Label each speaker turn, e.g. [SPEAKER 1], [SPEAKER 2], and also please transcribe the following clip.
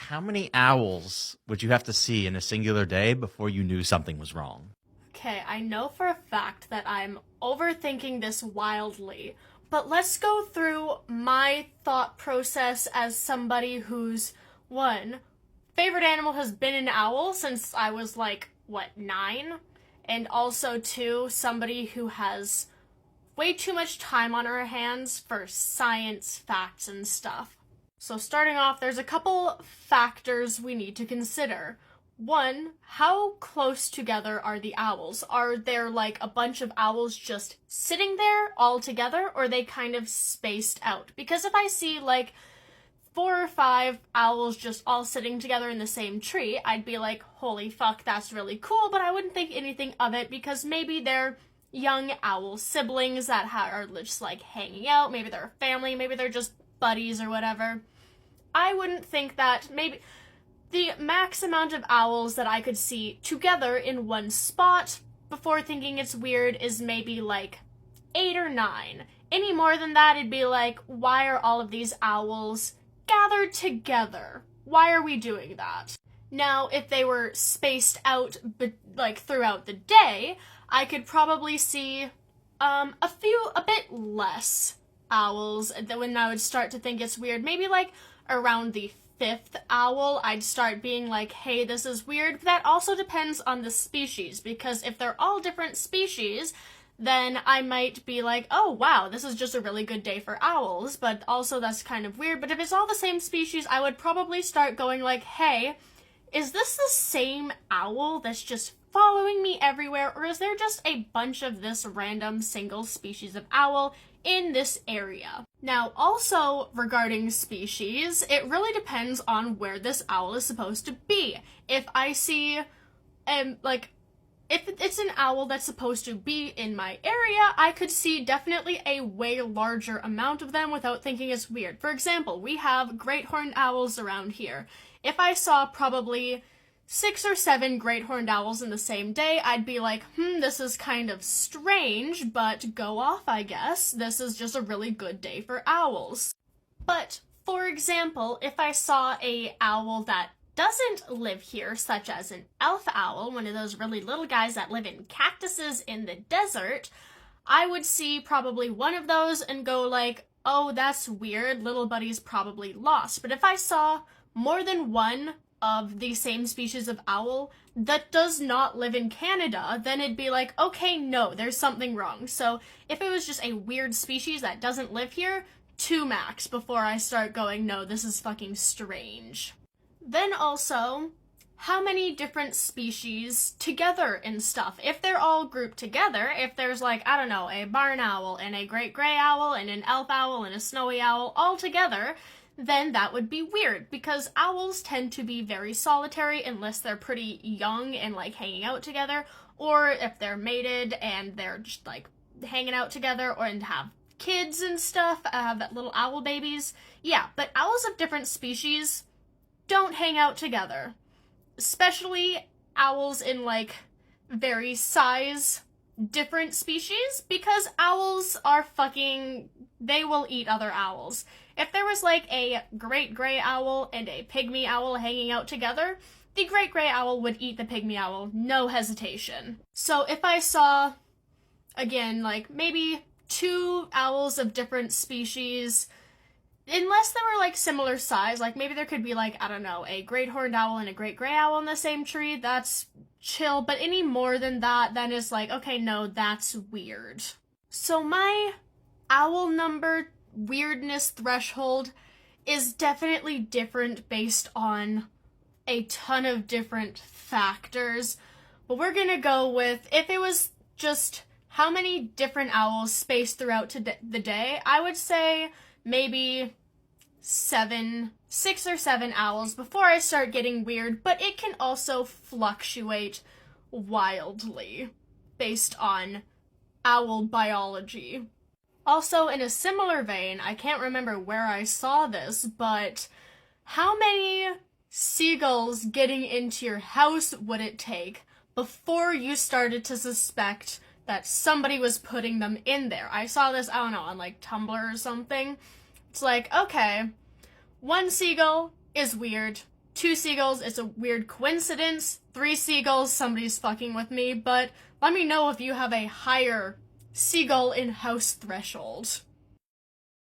[SPEAKER 1] how many owls would you have to see in a singular day before you knew something was wrong?
[SPEAKER 2] Okay, I know for a fact that I'm overthinking this wildly, but let's go through my thought process as somebody whose, one, favorite animal has been an owl since I was like, what, 9? And also, two, somebody who has way too much time on her hands for science facts and stuff. So, starting off, there's a couple factors we need to consider. One, how close together are the owls? Are there like a bunch of owls just sitting there all together, or are they kind of spaced out? Because if I see like 4 or 5 owls just all sitting together in the same tree, I'd be like, holy fuck, that's really cool, but I wouldn't think anything of it because maybe they're young owl siblings that are just like hanging out. Maybe they're a family, maybe they're just buddies or whatever. I wouldn't think that. Maybe the max amount of owls that I could see together in one spot before thinking it's weird is maybe like 8 or 9. Any more than that, it'd be like, why are all of these owls gathered together? Why are we doing that? Now, if they were spaced out like throughout the day, I could probably see a bit less owls when I would start to think it's weird. Maybe like around the 5th owl, I'd start being like, hey, this is weird. But that also depends on the species, because if they're all different species, then I might be like, oh, wow, this is just a really good day for owls, but also that's kind of weird. But if it's all the same species, I would probably start going like, hey, is this the same owl that's just following me everywhere, or is there just a bunch of this random single species of owl in this area? Now, also regarding species, it really depends on where this owl is supposed to be. If I see, if it's an owl that's supposed to be in my area, I could see definitely a way larger amount of them without thinking it's weird. For example, we have great horned owls around here. If I saw probably 6 or 7 great horned owls in the same day, I'd be like, this is kind of strange, but go off, I guess. This is just a really good day for owls. But, for example, if I saw a owl that doesn't live here, such as an elf owl, one of those really little guys that live in cactuses in the desert, I would see probably one of those and go like, oh, that's weird, little buddy's probably lost. But if I saw more than one of the same species of owl that does not live in Canada, then it'd be like, okay, no, there's something wrong. So if it was just a weird species that doesn't live here, 2 max before I start going, no, this is fucking strange. Then also, how many different species together and stuff? If they're all grouped together, if there's like, I don't know, a barn owl and a great gray owl and an elf owl and a snowy owl all together, then that would be weird, because owls tend to be very solitary unless they're pretty young and like hanging out together, or if they're mated and they're just like hanging out together or and have kids and stuff, have little owl babies. Yeah, but owls of different species don't hang out together. Especially owls in like very size different species, because owls are fucking, they will eat other owls. If there was like a great gray owl and a pygmy owl hanging out together, the great gray owl would eat the pygmy owl, no hesitation. So if I saw, again, like maybe 2 owls of different species, unless they were like similar size, like maybe there could be like, I don't know, a great horned owl and a great gray owl in the same tree, that's chill, but any more than that, then it's like, okay, no, that's weird. So my owl number weirdness threshold is definitely different based on a ton of different factors, but we're gonna go with, if it was just how many different owls spaced throughout the day, I would say maybe 6 or 7 owls before I start getting weird, but it can also fluctuate wildly based on owl biology. Also, in a similar vein, I can't remember where I saw this, but how many seagulls getting into your house would it take before you started to suspect that somebody was putting them in there? I saw this, I don't know, on like Tumblr or something. It's like, okay, 1 seagull is weird, 2 seagulls, it's a weird coincidence. 3 seagulls, somebody's fucking with me, but let me know if you have a higher seagull in house threshold.